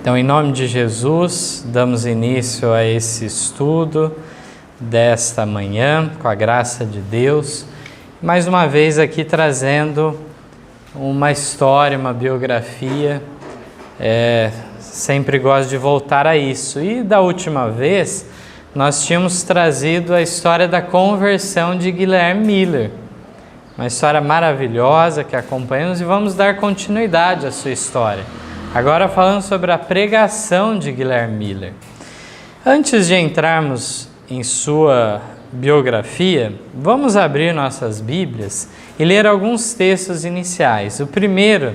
Então, em nome de Jesus, damos início a esse estudo desta manhã, com a graça de Deus. Mais uma vez aqui trazendo uma história, uma biografia. Sempre gosto de voltar a isso. E da última vez, nós tínhamos trazido a história da conversão de Guilherme Miller. Uma história maravilhosa que acompanhamos e vamos dar continuidade à sua história. Agora falando sobre a pregação de Guilherme Miller. Antes de entrarmos em sua biografia, vamos abrir nossas Bíblias e ler alguns textos iniciais. O primeiro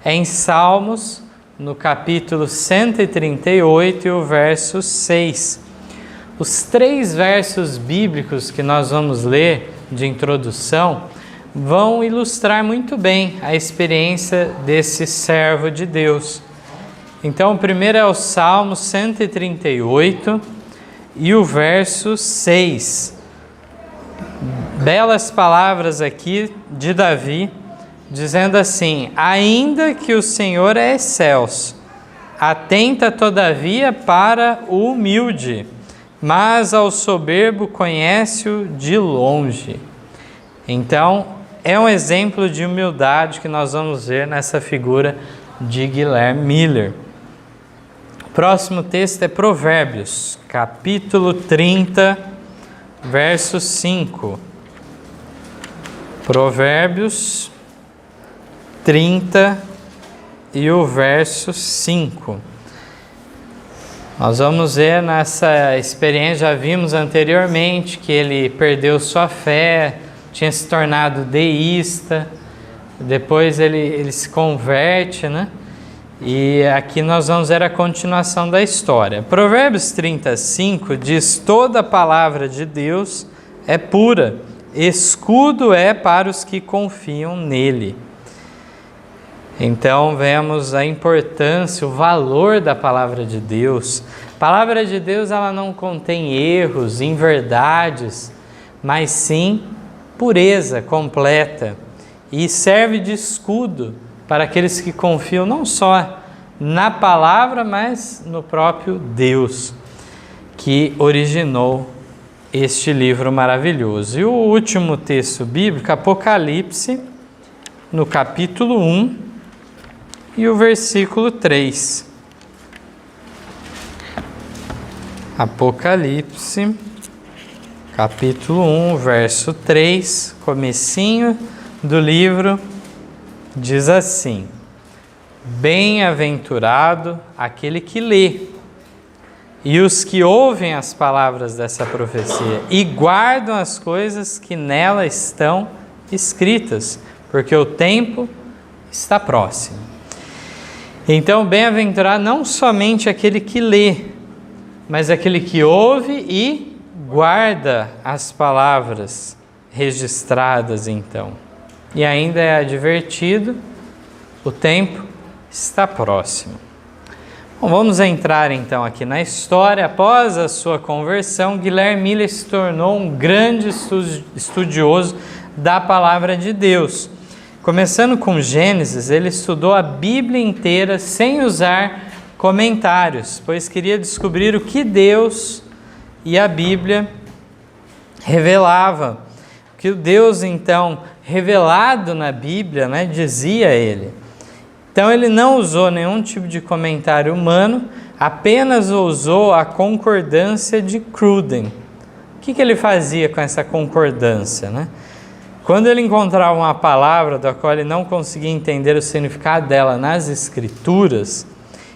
é em Salmos, no capítulo 138 e o verso 6. Os 3 versos bíblicos que nós vamos ler de introdução vão ilustrar muito bem a experiência desse servo de Deus. Então, o primeiro é o Salmo 138 e o verso 6. Belas palavras aqui de Davi, dizendo assim: ainda que o Senhor é excelso, atenta todavia para o humilde, mas ao soberbo conhece-o de longe. Então, é um exemplo de humildade que nós vamos ver nessa figura de Guilherme Miller. O próximo texto é Provérbios, capítulo 30, verso 5. Provérbios 30 e o verso 5. Nós vamos ver nessa experiência, já vimos anteriormente que ele perdeu sua fé, tinha se tornado deísta, depois ele se converte, né? E aqui nós vamos ver a continuação da história. Provérbios 35 diz: toda palavra de Deus é pura, escudo é para os que confiam nele. Então vemos a importância, o valor da palavra de Deus. A palavra de Deus, ela não contém erros, inverdades, mas sim pureza completa, e serve de escudo para aqueles que confiam não só na palavra, mas no próprio Deus que originou este livro maravilhoso. E o último texto bíblico, Apocalipse, no capítulo 1 e o versículo 3. Apocalipse, capítulo 1, verso 3, comecinho do livro, diz assim: bem-aventurado aquele que lê, e os que ouvem as palavras dessa profecia, e guardam as coisas que nela estão escritas, porque o tempo está próximo. Então, bem-aventurado não somente aquele que lê, mas aquele que ouve e guarda as palavras registradas, então. E ainda é advertido: o tempo está próximo. Bom, vamos entrar então aqui na história. Após a sua conversão, Guilherme Miller se tornou um grande estudioso da palavra de Deus. Começando com Gênesis, ele estudou a Bíblia inteira sem usar comentários, pois queria descobrir o que Deus e a Bíblia revelava, que o Deus então revelado na Bíblia, né, dizia ele. Então ele não usou nenhum tipo de comentário humano, apenas usou a concordância de Cruden. O que ele fazia com essa concordância, né? Quando ele encontrava uma palavra da qual ele não conseguia entender o significado dela nas Escrituras,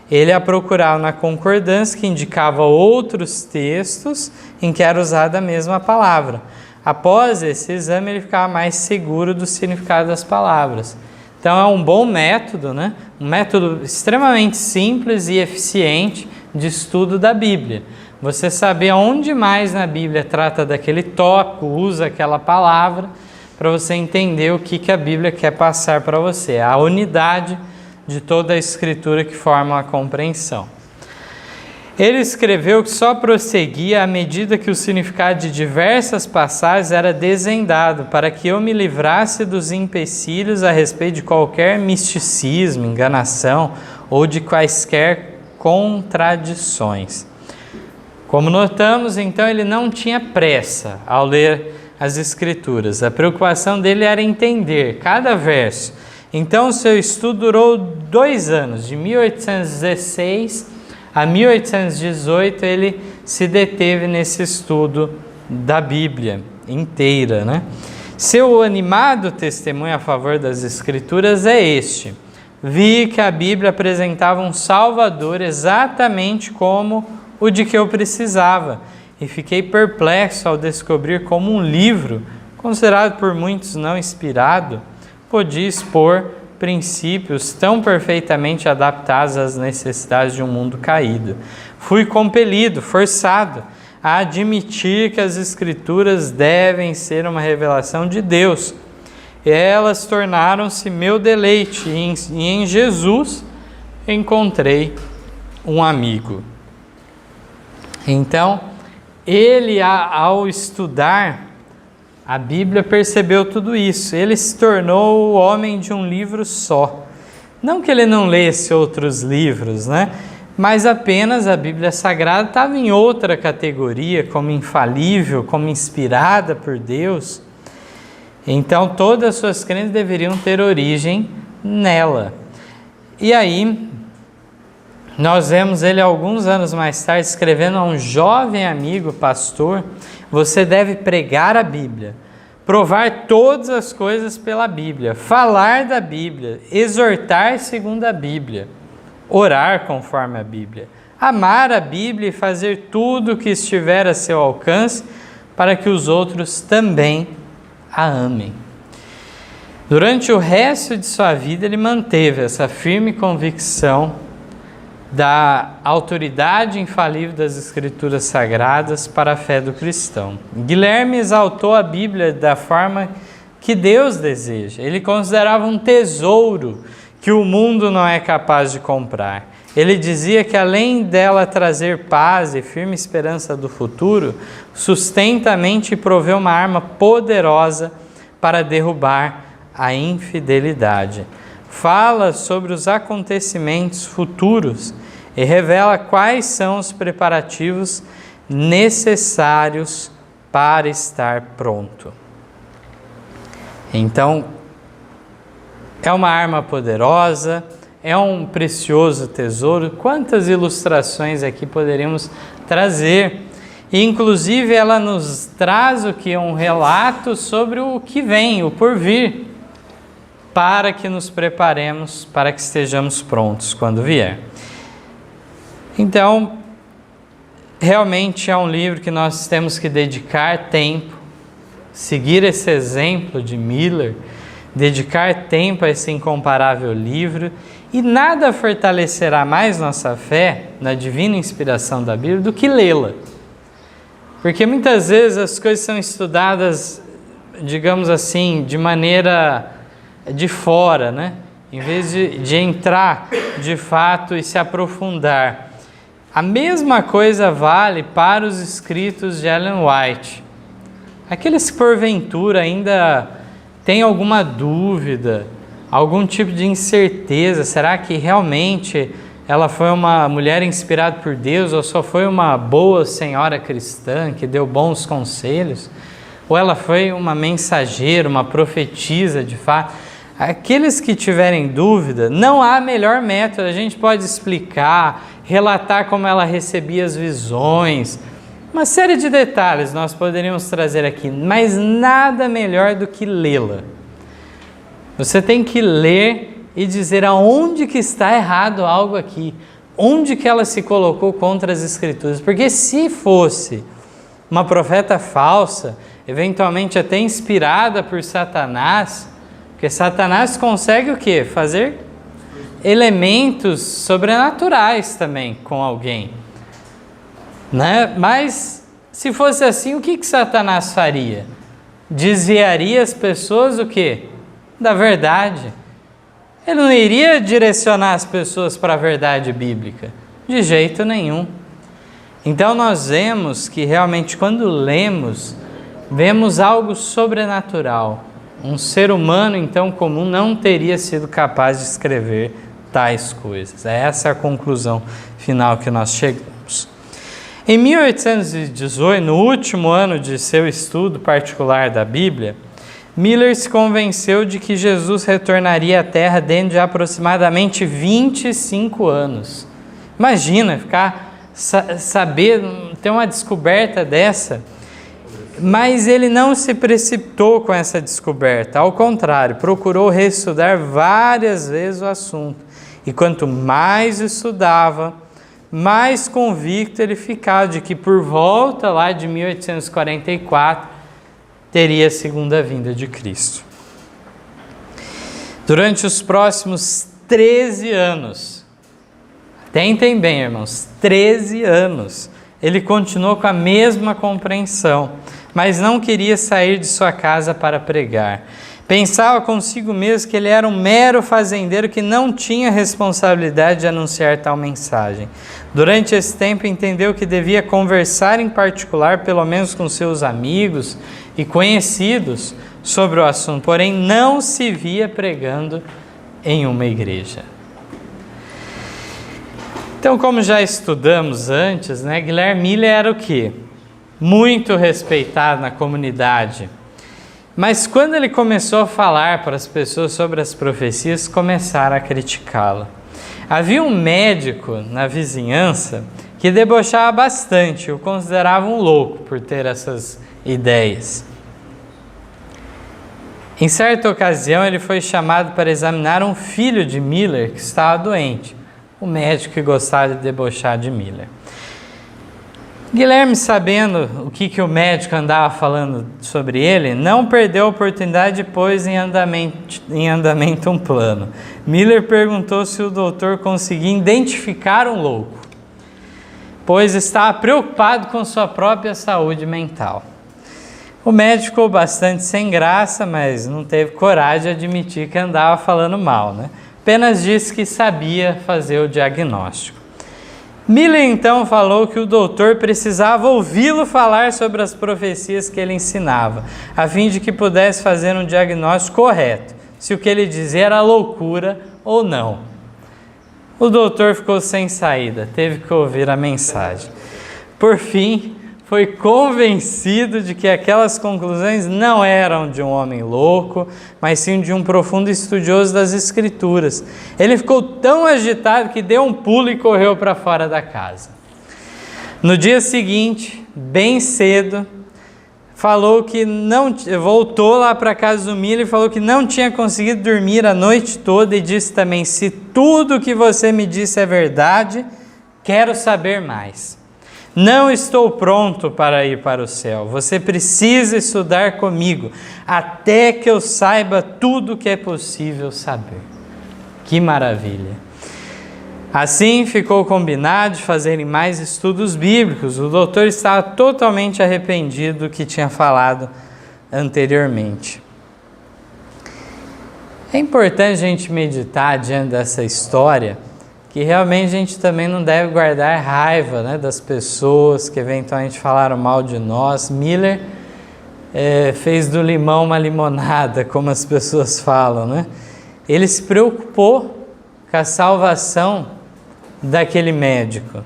ele a procurava na concordância, que indicava outros textos em que era usada a mesma palavra. Após esse exame, ele ficava mais seguro do significado das palavras. Então é um bom método, né? Um método extremamente simples e eficiente de estudo da Bíblia. Você saber onde mais na Bíblia trata daquele tópico, usa aquela palavra, para você entender o que a Bíblia quer passar para você, a unidade de toda a Escritura que forma a compreensão. Ele escreveu que só prosseguia à medida que o significado de diversas passagens era desvendado, para que eu me livrasse dos empecilhos a respeito de qualquer misticismo, enganação ou de quaisquer contradições. Como notamos, então, ele não tinha pressa ao ler as Escrituras. A preocupação dele era entender cada verso. Então, o seu estudo durou 2 anos, de 1816 a 1818, ele se deteve nesse estudo da Bíblia inteira, né? Seu animado testemunho a favor das Escrituras é este: vi que a Bíblia apresentava um Salvador exatamente como o de que eu precisava, e fiquei perplexo ao descobrir como um livro, considerado por muitos não inspirado, podia expor princípios tão perfeitamente adaptados às necessidades de um mundo caído. Fui compelido, forçado, a admitir que as Escrituras devem ser uma revelação de Deus. Elas tornaram-se meu deleite, e em Jesus encontrei um amigo. Então, ele, ao estudar a Bíblia, percebeu tudo isso. Ele se tornou o homem de um livro só. Não que ele não lesse outros livros, né? Mas apenas a Bíblia Sagrada estava em outra categoria, como infalível, como inspirada por Deus. Então, todas as suas crenças deveriam ter origem nela. E aí, nós vemos ele alguns anos mais tarde escrevendo a um jovem amigo pastor: você deve pregar a Bíblia, provar todas as coisas pela Bíblia, falar da Bíblia, exortar segundo a Bíblia, orar conforme a Bíblia, amar a Bíblia e fazer tudo o que estiver a seu alcance para que os outros também a amem. Durante o resto de sua vida, ele manteve essa firme convicção da autoridade infalível das Escrituras Sagradas para a fé do cristão. Guilherme exaltou a Bíblia da forma que Deus deseja. Ele considerava um tesouro que o mundo não é capaz de comprar. Ele dizia que, além dela trazer paz e firme esperança do futuro, sustenta a mente e provê uma arma poderosa para derrubar a infidelidade. Fala sobre os acontecimentos futuros e revela quais são os preparativos necessários para estar pronto. Então, é uma arma poderosa, é um precioso tesouro. Quantas ilustrações aqui poderíamos trazer? E, inclusive, ela nos traz o que? Um relato sobre o que vem, o porvir, para que nos preparemos, para que estejamos prontos quando vier. Então, realmente é um livro que nós temos que dedicar tempo, seguir esse exemplo de Miller, dedicar tempo a esse incomparável livro, e nada fortalecerá mais nossa fé na divina inspiração da Bíblia do que lê-la. Porque muitas vezes as coisas são estudadas, digamos assim, de maneira de fora, né? Em vez de entrar de fato e se aprofundar. A mesma coisa vale para os escritos de Ellen White. Aqueles que porventura ainda têm alguma dúvida, algum tipo de incerteza, será que realmente ela foi uma mulher inspirada por Deus ou só foi uma boa senhora cristã que deu bons conselhos? Ou ela foi uma mensageira, uma profetisa de fato? Aqueles que tiverem dúvida, não há melhor método. A gente pode explicar, relatar como ela recebia as visões, uma série de detalhes nós poderíamos trazer aqui, mas nada melhor do que lê-la. Você tem que ler e dizer aonde que está errado algo aqui, onde que ela se colocou contra as Escrituras, porque se fosse uma profeta falsa, eventualmente até inspirada por Satanás, porque Satanás consegue o quê? Fazer elementos sobrenaturais também com alguém, né? Mas se fosse assim, o que Satanás faria? Desviaria as pessoas o quê? Da verdade. Ele não iria direcionar as pessoas para a verdade bíblica, de jeito nenhum. Então nós vemos que realmente quando lemos, vemos algo sobrenatural. Um ser humano então comum não teria sido capaz de escrever tais coisas. Essa é a conclusão final que nós chegamos. Em 1818, no último ano de seu estudo particular da Bíblia, Miller se convenceu de que Jesus retornaria à Terra dentro de aproximadamente 25 anos. Imagina saber, ter uma descoberta dessa. Mas ele não se precipitou com essa descoberta. Ao contrário, procurou reestudar várias vezes o assunto. E quanto mais estudava, mais convicto ele ficava de que por volta lá de 1844 teria a segunda vinda de Cristo. Durante os próximos 13 anos, tentem bem, irmãos, 13 anos, ele continuou com a mesma compreensão, mas não queria sair de sua casa para pregar. Pensava consigo mesmo que ele era um mero fazendeiro que não tinha responsabilidade de anunciar tal mensagem. Durante esse tempo entendeu que devia conversar em particular, pelo menos com seus amigos e conhecidos, sobre o assunto, porém não se via pregando em uma igreja. Então, como já estudamos antes, Guilherme Miller era o quê? Muito respeitado na comunidade. Mas quando ele começou a falar para as pessoas sobre as profecias, começaram a criticá-lo. Havia um médico na vizinhança que debochava bastante, o considerava um louco por ter essas ideias. Em certa ocasião, ele foi chamado para examinar um filho de Miller que estava doente, o médico que gostava de debochar de Miller. Guilherme, sabendo o que o médico andava falando sobre ele, não perdeu a oportunidade e pôs em andamento um plano. Miller perguntou se o doutor conseguia identificar um louco, pois estava preocupado com sua própria saúde mental. O médico ficou bastante sem graça, mas não teve coragem de admitir que andava falando mal, Apenas disse que sabia fazer o diagnóstico. Miller então falou que o doutor precisava ouvi-lo falar sobre as profecias que ele ensinava, a fim de que pudesse fazer um diagnóstico correto, se o que ele dizia era loucura ou não. O doutor ficou sem saída, teve que ouvir a mensagem. Por fim, foi convencido de que aquelas conclusões não eram de um homem louco, mas sim de um profundo estudioso das Escrituras. Ele ficou tão agitado que deu um pulo e correu para fora da casa. No dia seguinte, bem cedo, voltou lá para a casa do Miller e falou que não tinha conseguido dormir a noite toda e disse também: se tudo o que você me disse é verdade, quero saber mais. Não estou pronto para ir para o céu. Você precisa estudar comigo até que eu saiba tudo o que é possível saber. Que maravilha! Assim ficou combinado de fazerem mais estudos bíblicos. O doutor estava totalmente arrependido do que tinha falado anteriormente. É importante a gente meditar diante dessa história, que realmente a gente também não deve guardar raiva das pessoas que eventualmente falaram mal de nós. Miller fez do limão uma limonada, como as pessoas falam, Ele se preocupou com a salvação daquele médico.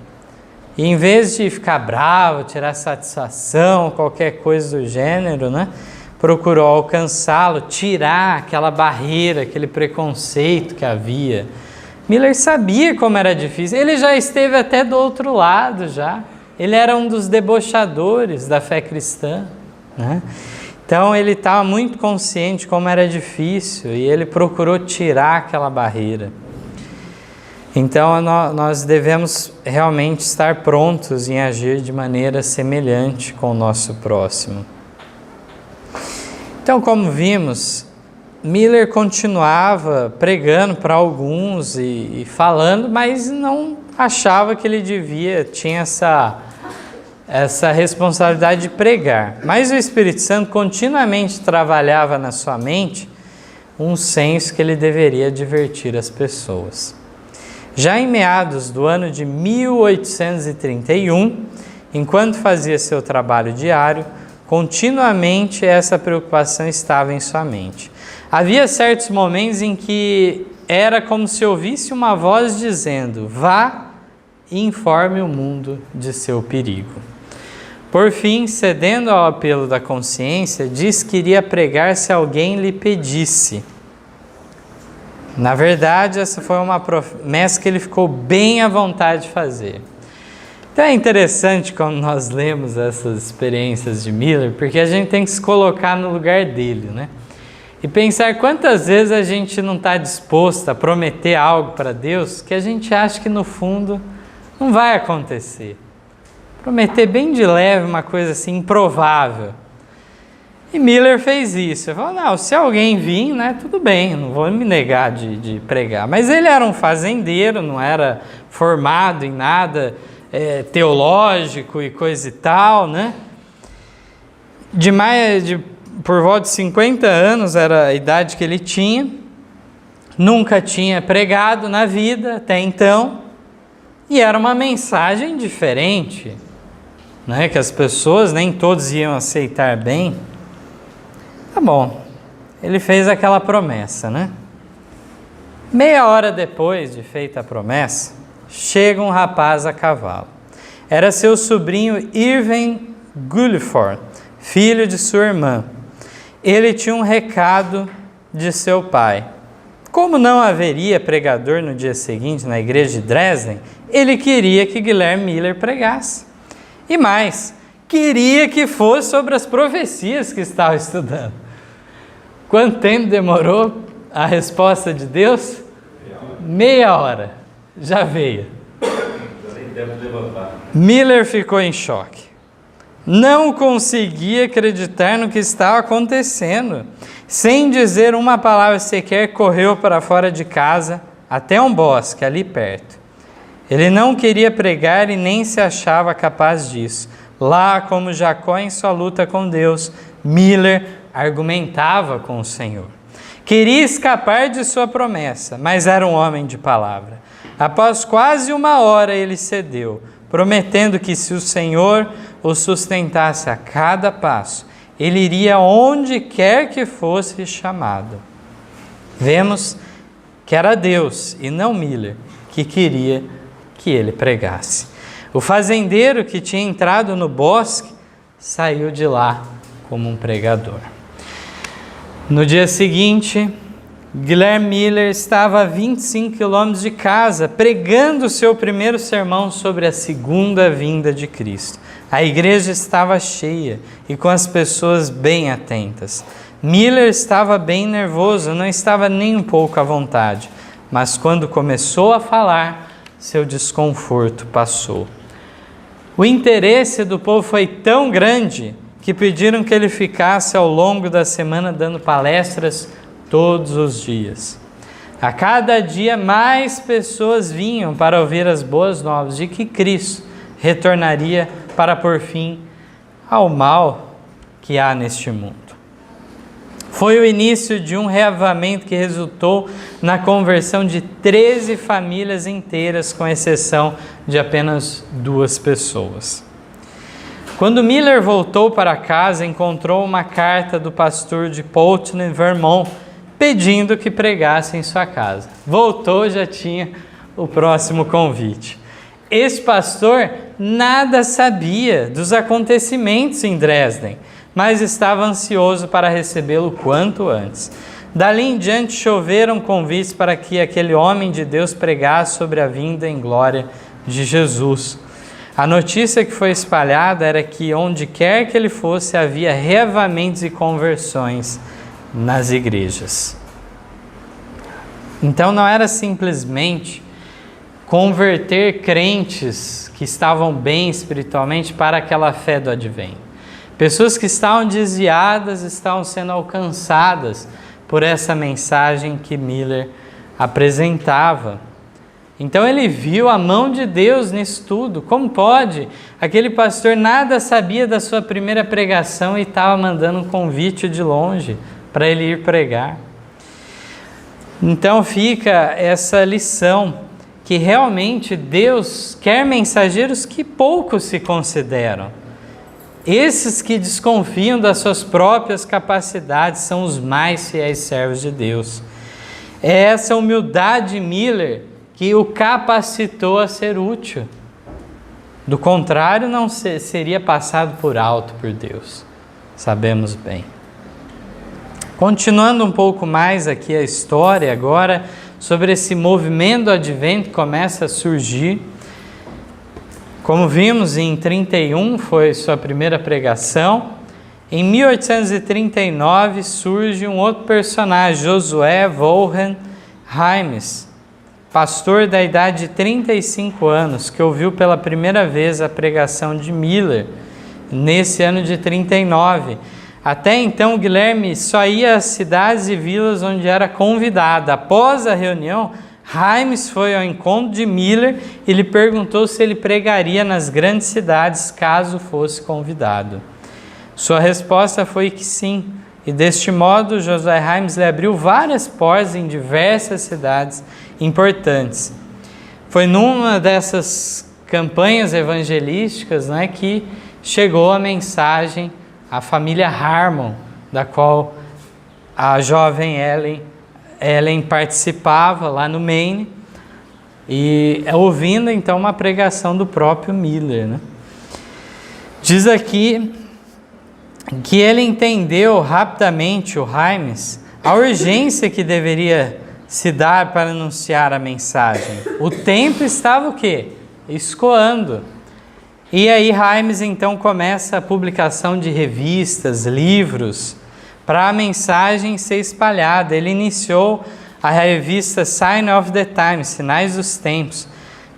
E em vez de ficar bravo, tirar satisfação, qualquer coisa do gênero, procurou alcançá-lo, tirar aquela barreira, aquele preconceito que havia. Miller sabia como era difícil, ele já esteve até do outro lado já, ele era um dos debochadores da fé cristã, Então ele estava muito consciente de como era difícil e ele procurou tirar aquela barreira. Então nós devemos realmente estar prontos em agir de maneira semelhante com o nosso próximo. Então, como vimos, Miller continuava pregando para alguns e falando, mas não achava que ele tinha essa responsabilidade de pregar. Mas o Espírito Santo continuamente trabalhava na sua mente um senso que ele deveria advertir as pessoas. Já em meados do ano de 1831, enquanto fazia seu trabalho diário, continuamente essa preocupação estava em sua mente. Havia certos momentos em que era como se ouvisse uma voz dizendo: vá e informe o mundo de seu perigo. Por fim, cedendo ao apelo da consciência, disse que iria pregar se alguém lhe pedisse. Na verdade, essa foi uma promessa que ele ficou bem à vontade de fazer. Então é interessante quando nós lemos essas experiências de Miller, porque a gente tem que se colocar no lugar dele, né? E pensar quantas vezes a gente não está disposto a prometer algo para Deus que a gente acha que no fundo não vai acontecer. Prometer bem de leve uma coisa assim improvável. E Miller fez isso. Ele falou: não, se alguém vir, né, tudo bem, não vou me negar de pregar. Mas ele era um fazendeiro, não era formado em nada teológico e coisa e tal, né? Por volta de 50 anos era a idade que ele tinha. Nunca tinha pregado na vida até então. E era uma mensagem diferente, né? Que as pessoas nem todos iam aceitar bem. Tá bom, ele fez aquela promessa, né? Meia hora depois de feita a promessa, chega um rapaz a cavalo. Era seu sobrinho Irving Guilford, filho de sua irmã. Ele tinha um recado de seu pai. Como não haveria pregador no dia seguinte na igreja de Dresden, ele queria que Guilherme Miller pregasse. E mais, queria que fosse sobre as profecias que estava estudando. Quanto tempo demorou a resposta de Deus? Meia hora. Já veio. Miller ficou em choque. Não conseguia acreditar no que estava acontecendo. Sem dizer uma palavra sequer, correu para fora de casa, até um bosque ali perto. Ele não queria pregar e nem se achava capaz disso. Lá, como Jacó em sua luta com Deus, Miller argumentava com o Senhor. Queria escapar de sua promessa, mas era um homem de palavra. Após quase uma hora, ele cedeu, prometendo que se o Senhor o sustentasse a cada passo, ele iria onde quer que fosse chamado. Vemos que era Deus e não Miller que queria que ele pregasse. O fazendeiro que tinha entrado no bosque saiu de lá como um pregador. No dia seguinte, Guilherme Miller estava a 25 quilômetros de casa, pregando o seu primeiro sermão sobre a segunda vinda de Cristo. A igreja estava cheia e com as pessoas bem atentas. Miller estava bem nervoso, não estava nem um pouco à vontade, mas quando começou a falar, seu desconforto passou. O interesse do povo foi tão grande que pediram que ele ficasse ao longo da semana dando palestras todos os dias. A cada dia mais pessoas vinham para ouvir as boas novas de que Cristo retornaria para pôr fim ao mal que há neste mundo. Foi o início de um reavivamento que resultou na conversão de 13 famílias inteiras, com exceção de apenas 2 pessoas. Quando Miller voltou para casa, encontrou uma carta do pastor de Pulteney, Vermont, pedindo que pregasse em sua casa. Voltou, já tinha o próximo convite. Esse pastor nada sabia dos acontecimentos em Dresden, mas estava ansioso para recebê-lo quanto antes. Dali em diante choveram convites para que aquele homem de Deus pregasse sobre a vinda em glória de Jesus. A notícia que foi espalhada era que onde quer que ele fosse havia reavivamentos e conversões nas igrejas. Então não era simplesmente converter crentes que estavam bem espiritualmente para aquela fé do advento. Pessoas que estavam desviadas estavam sendo alcançadas por essa mensagem que Miller apresentava. Então ele viu a mão de Deus nisso tudo. Como pode? Aquele pastor nada sabia da sua primeira pregação e estava mandando um convite de longe para ele ir pregar. Então fica essa lição, que realmente Deus quer mensageiros que poucos se consideram. Esses que desconfiam das suas próprias capacidades são os mais fiéis servos de Deus. É essa humildade de Miller que o capacitou a ser útil. Do contrário, não seria passado por alto por Deus. Sabemos bem. Continuando um pouco mais aqui a história agora, sobre esse movimento do advento que começa a surgir. Como vimos, em 31 foi sua primeira pregação. Em 1839 surge um outro personagem, Josué Wilhelm Heims, pastor da idade de 35 anos, que ouviu pela primeira vez a pregação de Miller, nesse ano de 39. Até então, Guilherme só ia às cidades e vilas onde era convidado. Após a reunião, Heims foi ao encontro de Miller e lhe perguntou se ele pregaria nas grandes cidades caso fosse convidado. Sua resposta foi que sim, e deste modo Josué Heims lhe abriu várias portas em diversas cidades importantes. Foi numa dessas campanhas evangelísticas, né, que chegou a mensagem à família Harmon, da qual a jovem Ellen participava lá no Maine, e ouvindo então uma pregação do próprio Miller, né? Diz aqui que ele entendeu rapidamente, o Heims, a urgência que deveria se dar para anunciar a mensagem. O tempo estava o quê? Escoando. E aí Heims então começa a publicação de revistas, livros, para a mensagem ser espalhada. Ele iniciou a revista Sign of the Times, Sinais dos Tempos.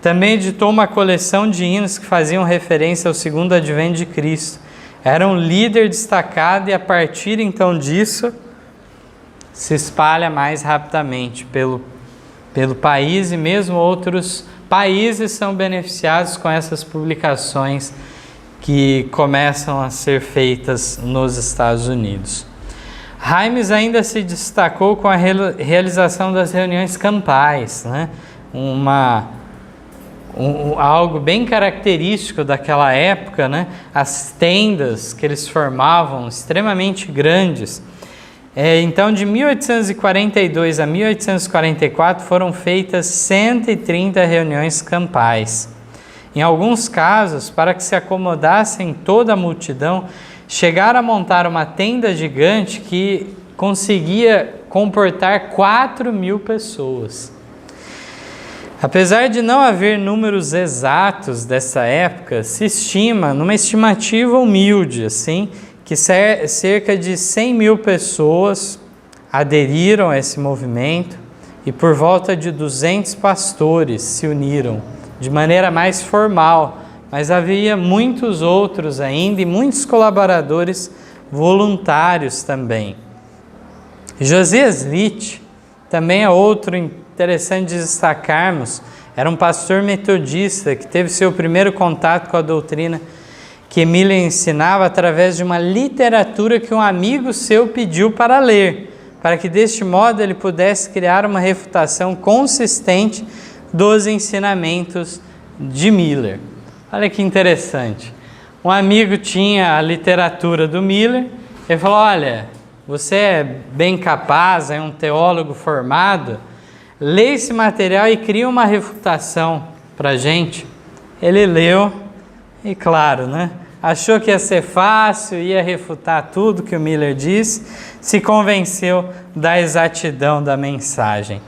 Também editou uma coleção de hinos que faziam referência ao segundo advento de Cristo. Era um líder destacado e a partir então disso se espalha mais rapidamente pelo país, e mesmo outros países são beneficiados com essas publicações que começam a ser feitas nos Estados Unidos. Heims ainda se destacou com a realização das reuniões campais, né? Algo bem característico daquela época, né? As tendas que eles formavam, extremamente grandes. Então, de 1842 a 1844, foram feitas 130 reuniões campais. Em alguns casos, para que se acomodassem toda a multidão, chegaram a montar uma tenda gigante que conseguia comportar 4.000 pessoas. Apesar de não haver números exatos dessa época, se estima, numa estimativa humilde, assim, que cerca de 100.000 pessoas aderiram a esse movimento e por volta de 200 pastores se uniram de maneira mais formal, mas havia muitos outros ainda e muitos colaboradores voluntários também. Josias Litch também é outro interessante de destacarmos. Era um pastor metodista que teve seu primeiro contato com a doutrina que Miller ensinava através de uma literatura que um amigo seu pediu para ler, para que deste modo ele pudesse criar uma refutação consistente dos ensinamentos de Miller. Olha que interessante. Um amigo tinha a literatura do Miller, ele falou: olha, você é bem capaz, é um teólogo formado, lê esse material e cria uma refutação para a gente. Ele leu e, claro, né, achou que ia ser fácil, ia refutar tudo que o Miller disse, se convenceu da exatidão da mensagem.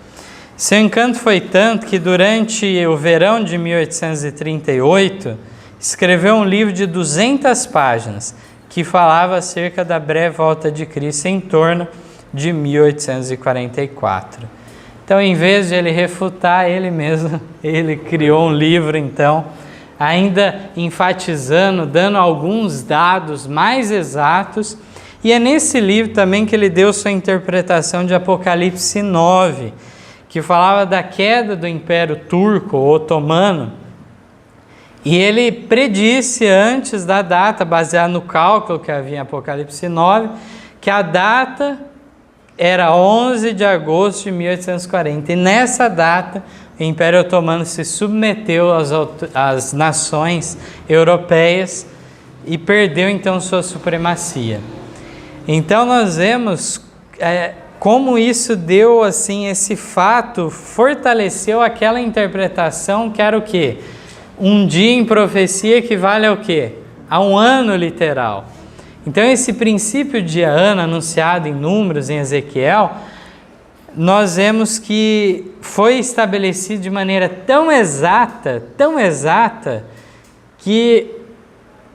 Seu encanto foi tanto que durante o verão de 1838, escreveu um livro de 200 páginas que falava acerca da breve volta de Cristo em torno de 1844. Então, em vez de ele refutar ele mesmo, ele criou um livro, então, ainda enfatizando, dando alguns dados mais exatos. E é nesse livro também que ele deu sua interpretação de Apocalipse 9, que falava da queda do Império Turco ou Otomano. E ele predisse antes da data, baseado no cálculo que havia em Apocalipse 9, que a data era 11 de agosto de 1840. E nessa data, o Império Otomano se submeteu às nações europeias e perdeu então sua supremacia. Então nós vemos como isso deu, assim, esse fato fortaleceu aquela interpretação que era o quê? Um dia em profecia equivale ao quê? A um ano literal. Então esse princípio de ano anunciado em Números, em Ezequiel, nós vemos que foi estabelecido de maneira tão exata, que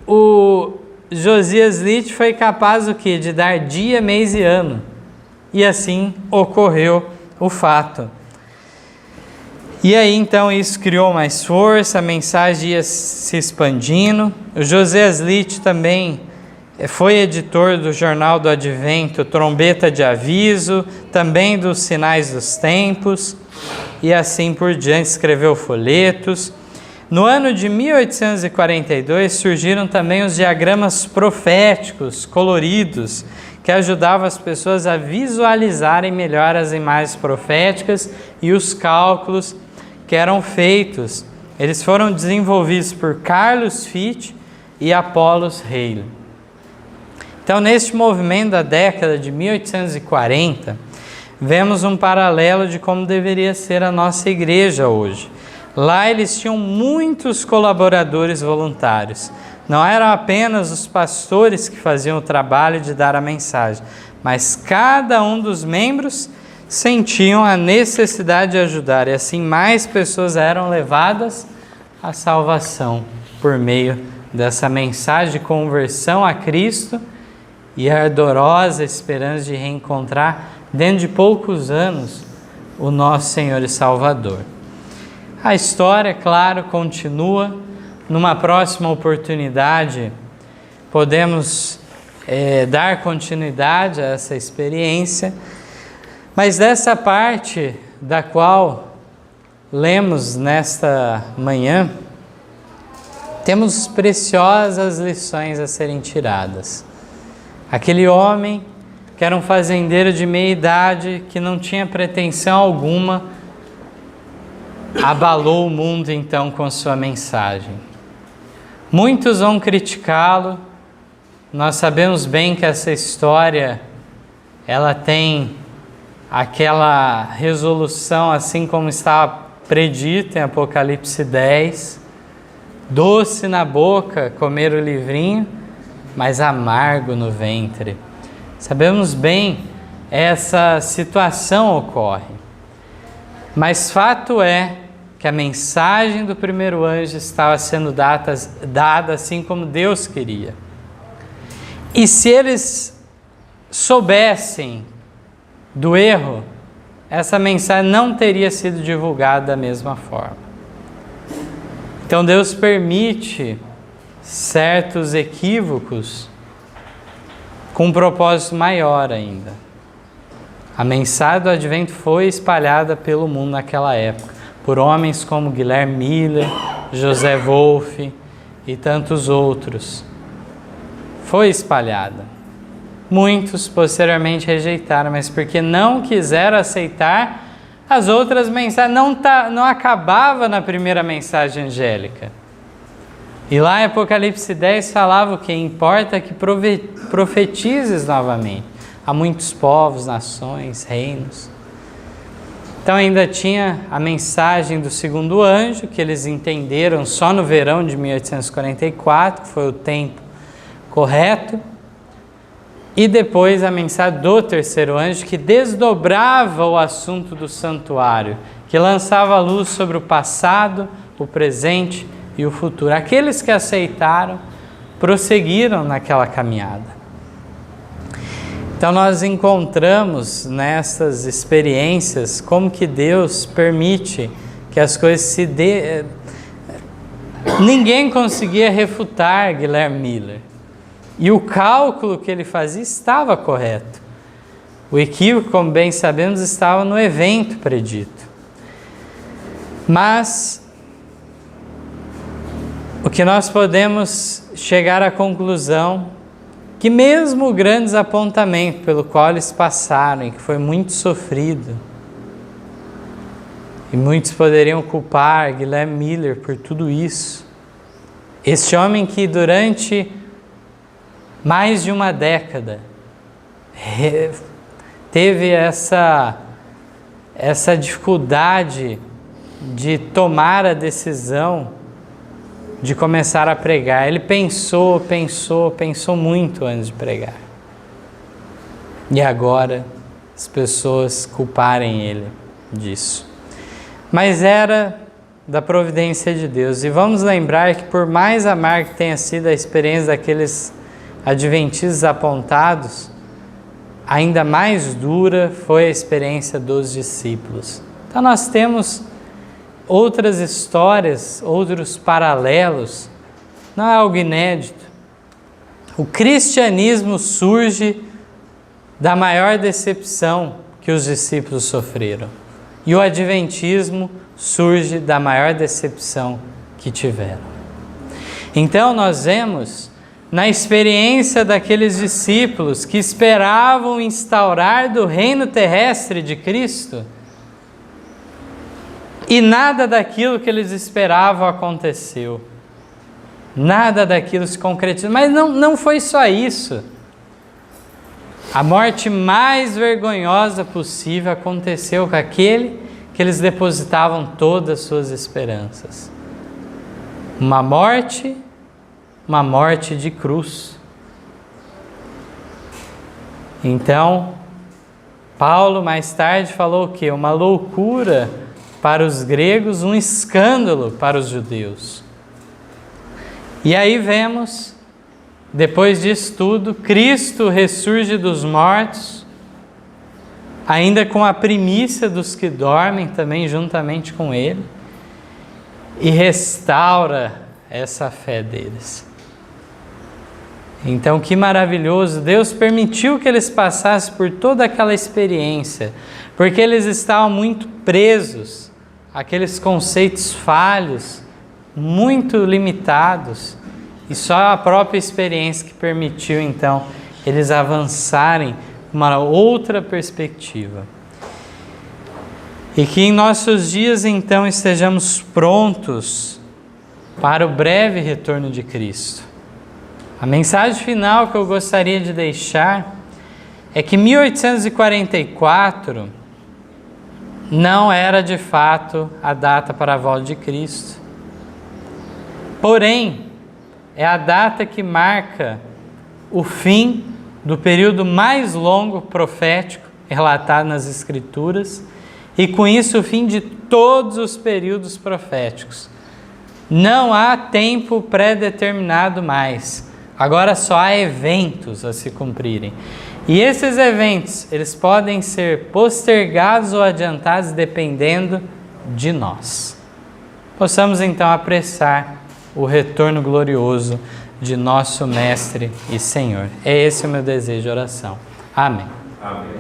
o Josias Litt foi capaz o quê? De dar dia, mês e ano. E assim ocorreu o fato. E aí então isso criou mais força, a mensagem ia se expandindo. O Josias Litt também foi editor do Jornal do Advento, Trombeta de Aviso, também dos Sinais dos Tempos, e assim por diante, escreveu folhetos. No ano de 1842 surgiram também os diagramas proféticos, coloridos, que ajudavam as pessoas a visualizarem melhor as imagens proféticas e os cálculos que eram feitos. Eles foram desenvolvidos por Carlos Fitt e Apollos Haley. Então, neste movimento da década de 1840, vemos um paralelo de como deveria ser a nossa igreja hoje. Lá eles tinham muitos colaboradores voluntários. Não eram apenas os pastores que faziam o trabalho de dar a mensagem, mas cada um dos membros sentiam a necessidade de ajudar, e assim mais pessoas eram levadas à salvação por meio dessa mensagem de conversão a Cristo e a ardorosa esperança de reencontrar, dentro de poucos anos, o nosso Senhor e Salvador. A história, claro, continua. Numa próxima oportunidade, podemos dar continuidade a essa experiência, mas dessa parte da qual lemos nesta manhã, temos preciosas lições a serem tiradas. Aquele homem que era um fazendeiro de meia idade, que não tinha pretensão alguma, abalou o mundo então com sua mensagem. Muitos vão criticá-lo. Nós sabemos bem que essa história, ela tem aquela resolução assim como está predita em Apocalipse 10, doce na boca comer o livrinho, mas amargo no ventre. Sabemos bem, essa situação ocorre. Mas fato é que a mensagem do primeiro anjo estava sendo dada assim como Deus queria. E se eles soubessem do erro, essa mensagem não teria sido divulgada da mesma forma. Então Deus permite certos equívocos com um propósito maior ainda. A mensagem do Advento foi espalhada pelo mundo naquela época, por homens como Guilherme Miller, José Wolff e tantos outros. Foi espalhada. Muitos posteriormente rejeitaram, mas porque não quiseram aceitar as outras mensagens. Não acabava na primeira mensagem angélica. E lá em Apocalipse 10 falava o que importa que profetizes novamente a muitos povos, nações, reinos. Então ainda tinha a mensagem do segundo anjo, que eles entenderam só no verão de 1844, que foi o tempo correto. E depois a mensagem do terceiro anjo, que desdobrava o assunto do santuário, que lançava a luz sobre o passado, o presente e o futuro. Aqueles que aceitaram, prosseguiram naquela caminhada. Então nós encontramos nessas experiências como que Deus permite que as coisas se dê. Ninguém conseguia refutar Guilherme Miller. E o cálculo que ele fazia estava correto. O equívoco, como bem sabemos, estava no evento predito. Mas o que nós podemos chegar à conclusão que mesmo grandes apontamentos pelo qual eles passaram, e que foi muito sofrido, e muitos poderiam culpar Guilherme Miller por tudo isso, este homem que durante mais de uma década teve essa dificuldade de tomar a decisão de começar a pregar. Ele pensou muito antes de pregar. E agora as pessoas culparem ele disso. Mas era da providência de Deus. E vamos lembrar que por mais amarga que tenha sido a experiência daqueles adventistas apontados, ainda mais dura foi a experiência dos discípulos. Então nós temos outras histórias, outros paralelos, não é algo inédito. O cristianismo surge da maior decepção que os discípulos sofreram. E o adventismo surge da maior decepção que tiveram. Então nós vemos na experiência daqueles discípulos que esperavam instaurar do reino terrestre de Cristo, e nada daquilo que eles esperavam aconteceu. Nada daquilo se concretizou. Mas não foi só isso. A morte mais vergonhosa possível aconteceu com aquele que eles depositavam todas as suas esperanças. Uma morte de cruz. Então, Paulo mais tarde falou o quê? Uma loucura para os gregos, um escândalo para os judeus. E aí vemos, depois disso tudo, Cristo ressurge dos mortos, ainda com a primícia dos que dormem também juntamente com ele, e restaura essa fé deles. Então, que maravilhoso! Deus permitiu que eles passassem por toda aquela experiência, porque eles estavam muito presos àqueles conceitos falhos, muito limitados, e só a própria experiência que permitiu, então, eles avançarem uma outra perspectiva. E que em nossos dias, então, estejamos prontos para o breve retorno de Cristo. A mensagem final que eu gostaria de deixar é que 1844 não era de fato a data para a volta de Cristo. Porém, é a data que marca o fim do período mais longo profético relatado nas Escrituras, e com isso o fim de todos os períodos proféticos. Não há tempo pré-determinado mais. Agora só há eventos a se cumprirem. E esses eventos, eles podem ser postergados ou adiantados dependendo de nós. Possamos então apressar o retorno glorioso de nosso Mestre e Senhor. É esse o meu desejo de oração. Amém. Amém.